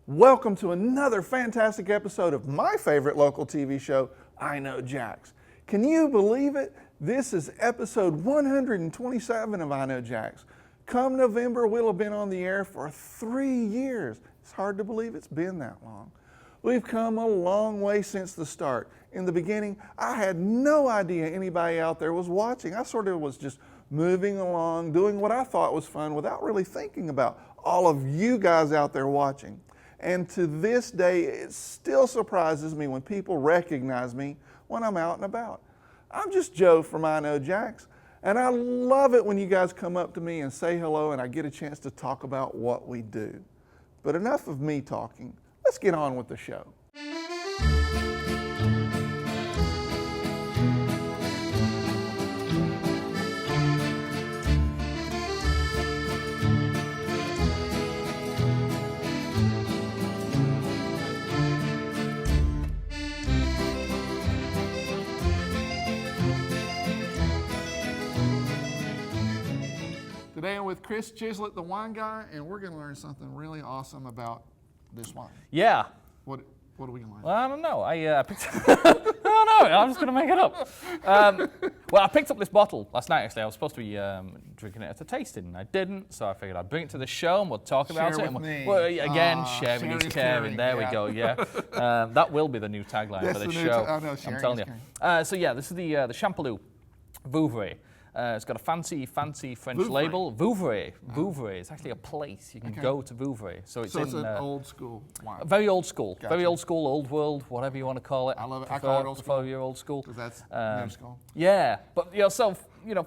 Welcome to another fantastic episode of my favorite local TV show, I Know Jax. Can you believe it? This is episode 127 of I Know Jax. Come November, we'll have been on the air for 3 years. It's hard to believe it's been that long. We've come a long way since the start. In the beginning, I had no idea anybody out there was watching. I sort of was just moving along, doing what I thought was fun without really thinking about all of you guys out there watching. And to this day, it still surprises me when people recognize me when I'm out and about. I'm just Joe from I Know Jax, and I love it when you guys come up to me and say hello and I get a chance to talk about what we do. But enough of me talking. Let's get on with the show. Today I'm with Chris Chislett, the wine guy, and we're going to learn something really awesome about this wine. Yeah. What are we going to learn? Well, I don't know. I picked I don't know. I'm just going to make it up. Well, I picked up this bottle last night, actually. I was supposed to be drinking it at a tasting, and I didn't, so I figured I'd bring it to the show, and we'll talk about it. With me. Well, again, sharing is caring. There we go, yeah. That will be the new tagline for the show. I know, I'm telling you. So, yeah, this is the Champalou Vouvray. It's got a fancy French label. Vouvray. Vouvray. It's actually a place. You can go to Vouvray. So it's an old school wine. Very old school. Gotcha. Very old school, old world, whatever you want to call it. I love it. I call it old school. Your old school. Because that's new school. Yeah. But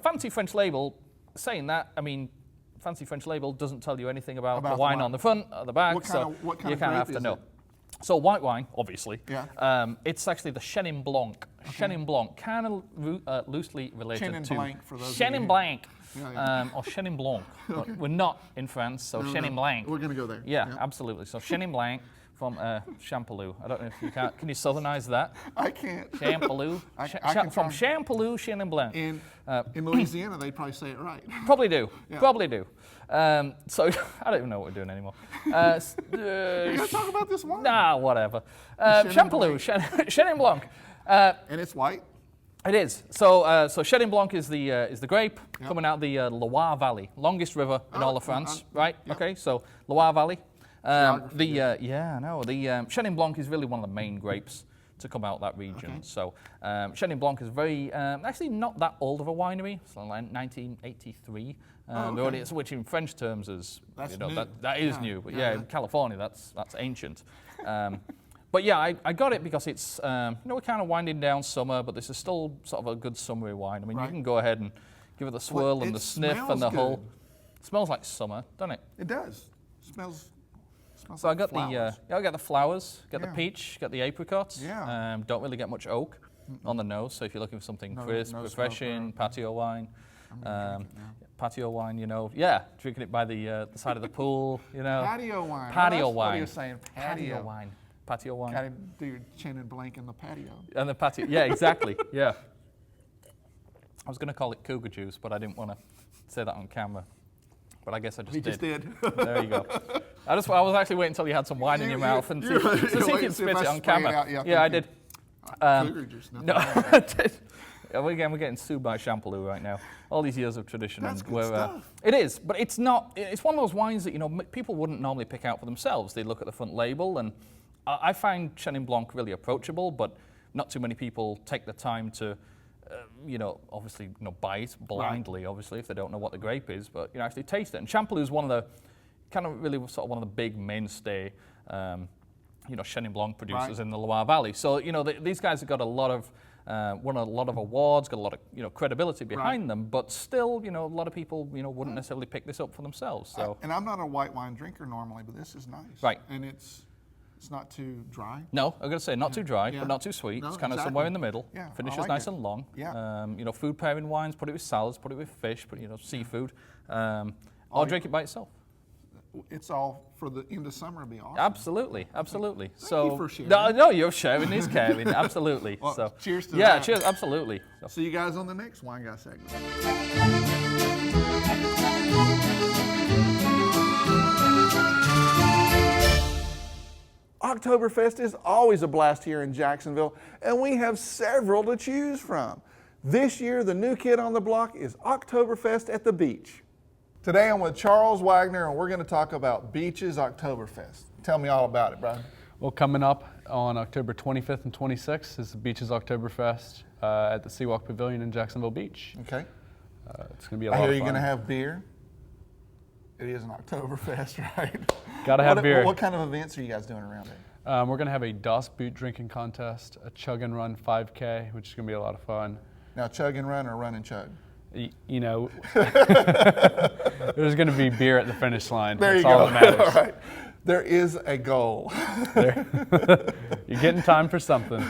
fancy French label, saying that, I mean, fancy French label doesn't tell you anything about the wine on the front or the back. What kind you kind of have to know. It? So white wine, obviously. Yeah. It's actually the Chenin Blanc. Okay. Chenin Blanc, kind of loosely related Chenin to Blanc for those Chenin Blanc, yeah. or Chenin Blanc. Okay. We're not in France, so Chenin Blanc. We're going to go there. Yeah, absolutely. So Chenin Blanc from Champalou. I don't know if you can. Can you southernize that? I can't. Champalou. From Champalou, Chenin Blanc. In Louisiana, they probably say it right. Probably do. Yeah. Probably do. So I don't even know what we're doing anymore. You got to talk about this wine. Nah, whatever. Champalou, Chenin Blanc. And it's white. It is. So Chenin Blanc is the grape coming out the Loire Valley, longest river in all of France, right? Yep. Okay, so Loire Valley. The Chenin Blanc is really one of the main grapes to come out that region. Okay. So Chenin Blanc is very actually not that old of a winery. It's like 1983. Which in French terms is that is new. But in California that's ancient. But yeah, I got it because it's we're kind of winding down summer, but this is still sort of a good summery wine. I mean, you can go ahead and give it the swirl and the sniff and the whole. It smells like summer, doesn't it? It does. It smells. So like I got flowers. I got the flowers, got the peach, got the apricots. Yeah. Don't really get much oak on the nose, so if you're looking for something crisp, refreshing, patio wine. Patio wine, drinking it by the side of the pool, Patio wine. Patio wine. What are you saying? Patio wine. Patio wine. Got to do your Chenin Blanc in the patio. And the patio, yeah, exactly, yeah. I was going to call it cougar juice, but I didn't want to say that on camera. But I guess I just did. He just did. There you go. I was actually waiting until you had some wine in your mouth and see if you can spit it on camera. Yeah, I did. Cougar juice. No, I did. We're getting sued by Champalou right now. All these years of tradition. That's good stuff. It is, but it's not. It's one of those wines that people wouldn't normally pick out for themselves. They look at the front label, and I find Chenin Blanc really approachable, but not too many people take the time to, obviously, buy it blindly. Right. Obviously, if they don't know what the grape is, but actually taste it. And Champalou is one of the kind of really sort of one of the big mainstay, Chenin Blanc producers in the Loire Valley. So these guys have got a lot of. Won a lot of awards, got a lot of credibility behind them, but still, a lot of people, wouldn't necessarily pick this up for themselves. So, and I'm not a white wine drinker normally, but this is nice. Right. And it's not too dry. No, I'm gonna say not too dry, but not too sweet. No, it's kind of somewhere in the middle. Yeah, Finishes nice and long. Yeah. Food pairing wines, put it with salads, put it with fish, put seafood, or drink it by itself. It's all for the end of summer. It'd be awesome. Absolutely. Thank you for sharing. No, you're sharing is caring. Absolutely. Well, so cheers to that. Yeah, cheers. Absolutely. See you guys on the next Wine Guy segment. Oktoberfest is always a blast here in Jacksonville, and we have several to choose from. This year, the new kid on the block is Oktoberfest at the beach. Today I'm with Charles Waggoner, and we're going to talk about Beaches Oktoberfest. Tell me all about it, Brian. Well, coming up on October 25th and 26th is the Beaches Oktoberfest at the Seawalk Pavilion in Jacksonville Beach. Okay. It's going to be a lot of fun. I hear you're going to have beer. It is an Oktoberfest, right? Got to have beer. What kind of events are you guys doing around there? We're going to have a DOS boot drinking contest, a chug and run 5K, which is going to be a lot of fun. Now, chug and run or run and chug? You know, there's going to be beer at the finish line. There That's you all go. that matters. All right. There is a goal. You're getting time for something.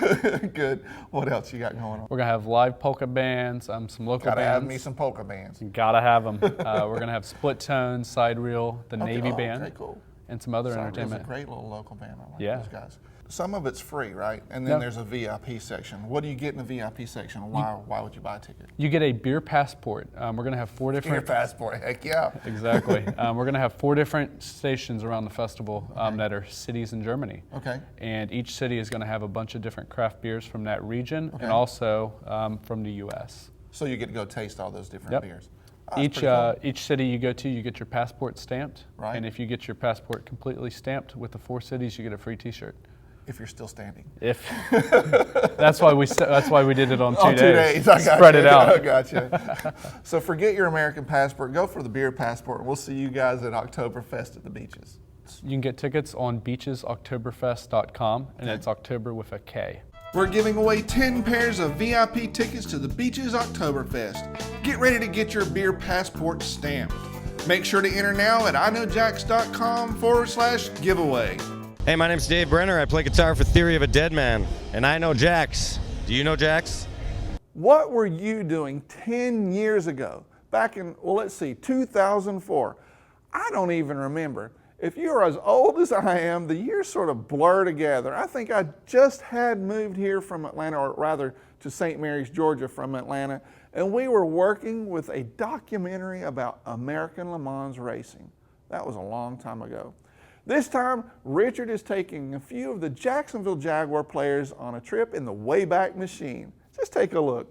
Good. What else you got going on? We're going to have live polka bands, some local Gotta bands. have me some polka bands. Gotta have them. We're going to have split tone, side reel, the Navy band, Okay, cool. and some other It's entertainment. a great little local band. I like Yeah. those guys. Some of it's free, right? And then there's a VIP section. What do you get in the VIP section? Why would you buy a ticket? You get a beer passport. We're going to have 4 different... Your passport, heck yeah. Exactly. We're going to have 4 different stations around the festival that are cities in Germany. Okay. And each city is going to have a bunch of different craft beers from that region and also from the U.S. So you get to go taste all those different beers. Oh, Each city you go to, you get your passport stamped. Right. And if you get your passport completely stamped with the 4 cities, you get a free T-shirt. If you're still standing. That's why we did it on 2 days. 2 days. I got Spread you. it out. I got you. So forget your American passport. Go for the beer passport. We'll see you guys at Oktoberfest at the beaches. You can get tickets on beachesoktoberfest.com, and it's October with a K. We're giving away 10 pairs of VIP tickets to the Beaches Oktoberfest. Get ready to get your beer passport stamped. Make sure to enter now at iknowjax.com/giveaway. Hey, my name's Dave Brenner. I play guitar for Theory of a Dead Man, and I know Jax. Do you know Jax? What were you doing 10 years ago? Back in, well, let's see, 2004. I don't even remember. If you're as old as I am, the years sort of blur together. I think I just had moved here from Atlanta, or rather to St. Mary's, Georgia from Atlanta, and we were working with a documentary about American Le Mans racing. That was a long time ago. This time, Richard is taking a few of the Jacksonville Jaguar players on a trip in the Wayback Machine. Just take a look.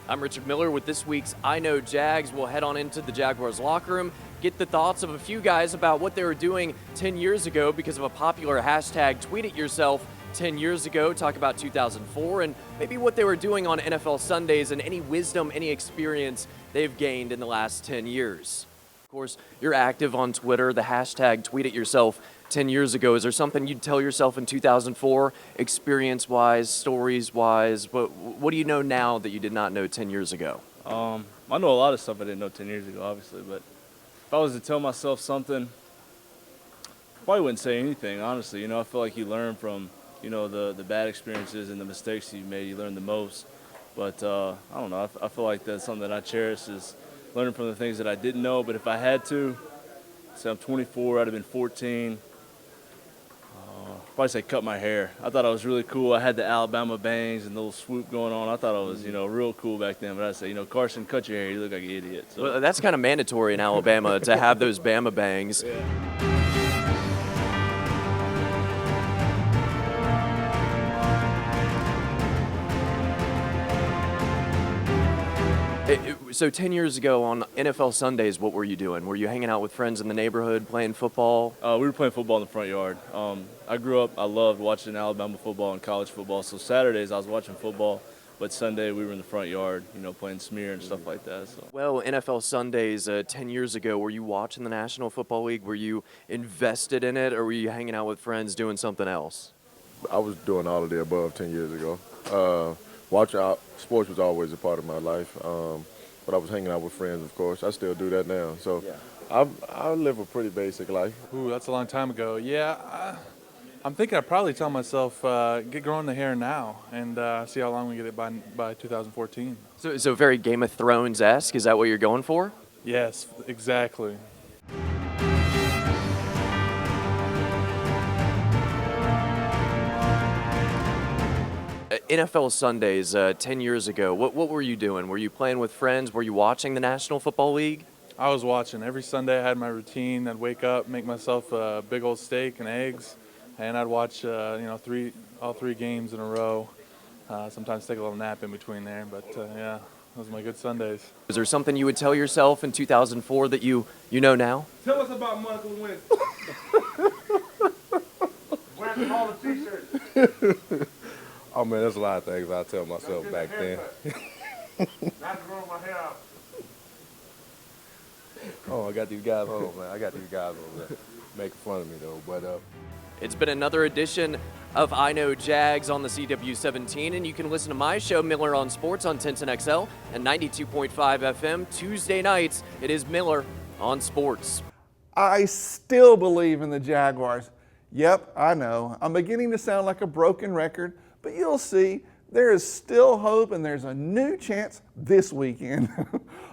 I'm Richard Miller with this week's I Know Jags. We'll head on into the Jaguars locker room, get the thoughts of a few guys about what they were doing 10 years ago because of a popular hashtag, Tweet It Yourself, 10 years ago, talk about 2004, and maybe what they were doing on NFL Sundays and any wisdom, any experience they've gained in the last 10 years. Of course, you're active on Twitter, the hashtag Tweet It Yourself 10 years ago. Is there something you'd tell yourself in 2004, experience-wise, stories-wise? What do you know now that you did not know 10 years ago? I know a lot of stuff I didn't know 10 years ago, obviously, but if I was to tell myself something, I probably wouldn't say anything, honestly. You know, I feel like you learn from the bad experiences and the mistakes you made, you learn the most. But I don't know, I feel like that's something that I cherish, is learning from the things that I didn't know. But if I had to, say I'm 24, I'd have been 14. Probably say cut my hair. I thought I was really cool. I had the Alabama bangs and the little swoop going on. I thought I was, real cool back then. But I'd say, Carson, cut your hair. You look like an idiot. So. Well, that's kind of mandatory in Alabama to have those Bama bangs. Yeah. So 10 years ago on NFL Sundays, what were you doing? Were you hanging out with friends in the neighborhood, playing football? We were playing football in the front yard. I grew up, I loved watching Alabama football and college football. So Saturdays I was watching football, but Sunday we were in the front yard, playing smear and stuff like that. So. Well, NFL Sundays 10 years ago, were you watching the National Football League? Were you invested in it, or were you hanging out with friends doing something else? I was doing all of the above 10 years ago. Watching sports was always a part of my life. But I was hanging out with friends, of course. I still do that now. So I live a pretty basic life. Ooh, that's a long time ago. Yeah, I'm thinking I'd probably tell myself, get growing the hair now and see how long we get it by 2014. So very Game of Thrones-esque, is that what you're going for? Yes, exactly. NFL Sundays 10 years ago, what were you doing? Were you playing with friends? Were you watching the National Football League? I was watching. Every Sunday I had my routine. I'd wake up, make myself a big old steak and eggs, and I'd watch all three games in a row. Sometimes take a little nap in between there, but yeah, those are my good Sundays. Is there something you would tell yourself in 2004 that you know now? Tell us about Monica Lewinsky. Wearing all the t-shirts. Oh man, there's a lot of things I tell myself back then. Not to grow my hair out. Oh, I got these guys on, man. I got these guys over there making fun of me though. But It's been another edition of I Know Jags on the CW17, and you can listen to my show, Miller on Sports, on 1010XL and 92.5 FM. Tuesday nights, it is Miller on Sports. I still believe in the Jaguars. Yep, I know. I'm beginning to sound like a broken record, but you'll see there is still hope and there's a new chance this weekend.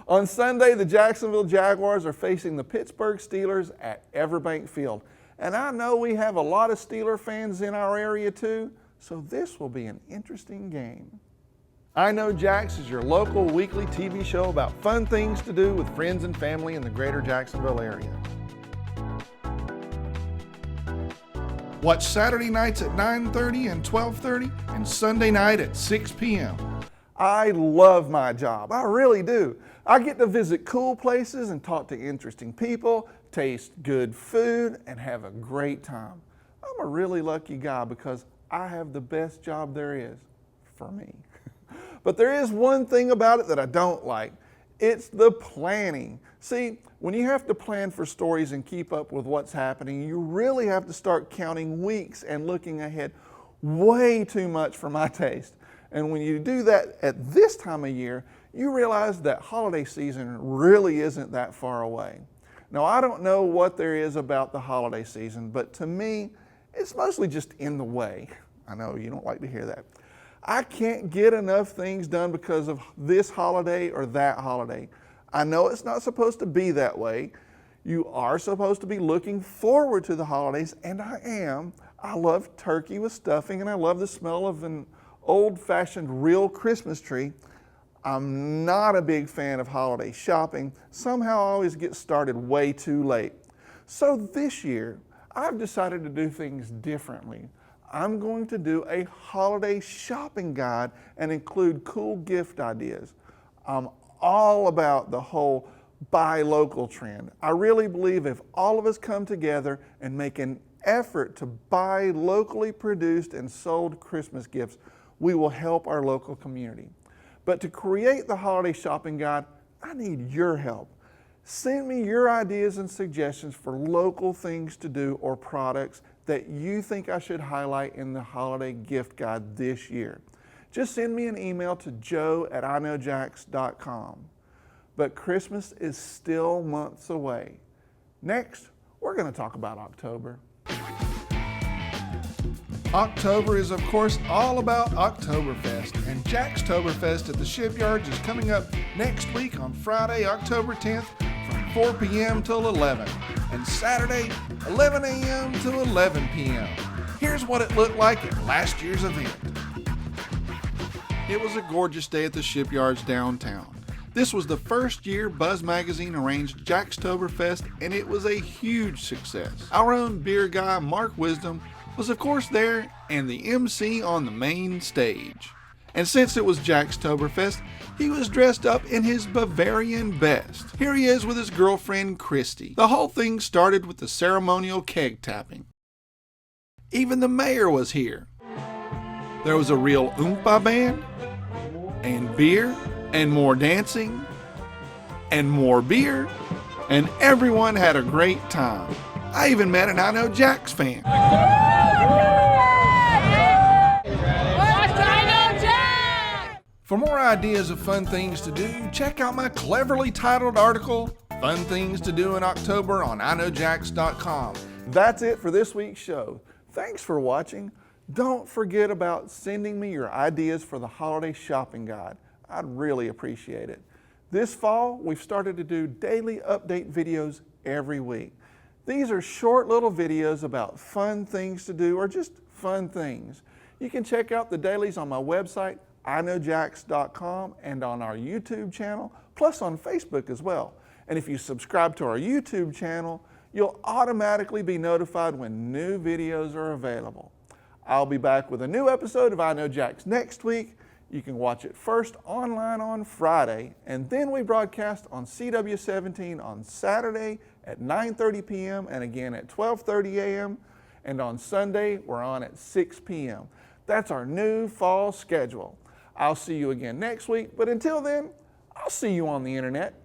On Sunday, the Jacksonville Jaguars are facing the Pittsburgh Steelers at Everbank Field. And I know we have a lot of Steeler fans in our area too, so this will be an interesting game. I Know Jax is your local weekly TV show about fun things to do with friends and family in the greater Jacksonville area. Watch Saturday nights at 9:30 and 12:30 and Sunday night at 6 p.m. I love my job, I really do. I get to visit cool places and talk to interesting people, taste good food, and have a great time. I'm a really lucky guy because I have the best job there is, for me. But there is one thing about it that I don't like. It's the planning. See, when you have to plan for stories and keep up with what's happening, you really have to start counting weeks and looking ahead way too much for my taste. And when you do that at this time of year, you realize that holiday season really isn't that far away. Now, I don't know what there is about the holiday season, but to me, it's mostly just in the way. I know you don't like to hear that. I can't get enough things done because of this holiday or that holiday. I know it's not supposed to be that way. You are supposed to be looking forward to the holidays, and I am. I love turkey with stuffing, and I love the smell of an old-fashioned real Christmas tree. I'm not a big fan of holiday shopping. Somehow I always get started way too late. So this year, I've decided to do things differently. I'm going to do a holiday shopping guide and include cool gift ideas. I'm all about the whole buy local trend. I really believe if all of us come together and make an effort to buy locally produced and sold Christmas gifts, we will help our local community. But to create the holiday shopping guide, I need your help. Send me your ideas and suggestions for local things to do or products that you think I should highlight in the holiday gift guide this year. Just send me an email to joe@iknowjax.com. But Christmas is still months away. Next, we're going to talk about October. October is, of course, all about Oktoberfest, and Jaxtoberfest at the Shipyards is coming up next week on Friday, October 10th from 4 p.m. till 11, and Saturday, 11 a.m. to 11 p.m. Here's what it looked like at last year's event. It was a gorgeous day at the Shipyards downtown. This was the first year Buzz Magazine arranged Jaxtoberfest, and it was a huge success. Our own beer guy, Mark Wisdom, was of course there and the MC on the main stage. And since it was Jaxtoberfest, he was dressed up in his Bavarian best. Here he is with his girlfriend Christy. The whole thing started with the ceremonial keg tapping. Even the mayor was here. There was a real Oompa band, and beer, and more dancing, and more beer, and everyone had a great time. I even met an I Know Jax fan. For more ideas of fun things to do, check out my cleverly titled article, Fun Things to Do in October, on iknowjax.com. That's it for this week's show. Thanks for watching. Don't forget about sending me your ideas for the holiday shopping guide. I'd really appreciate it. This fall, we've started to do daily update videos every week. These are short little videos about fun things to do or just fun things. You can check out the dailies on my website, iknowjax.com, and on our YouTube channel, plus on Facebook as well. And if you subscribe to our YouTube channel, you'll automatically be notified when new videos are available. I'll be back with a new episode of I Know Jax next week. You can watch it first online on Friday, and then we broadcast on CW17 on Saturday at 9:30 p.m. and again at 12:30 a.m. And on Sunday, we're on at 6 p.m. That's our new fall schedule. I'll see you again next week, but until then, I'll see you on the internet.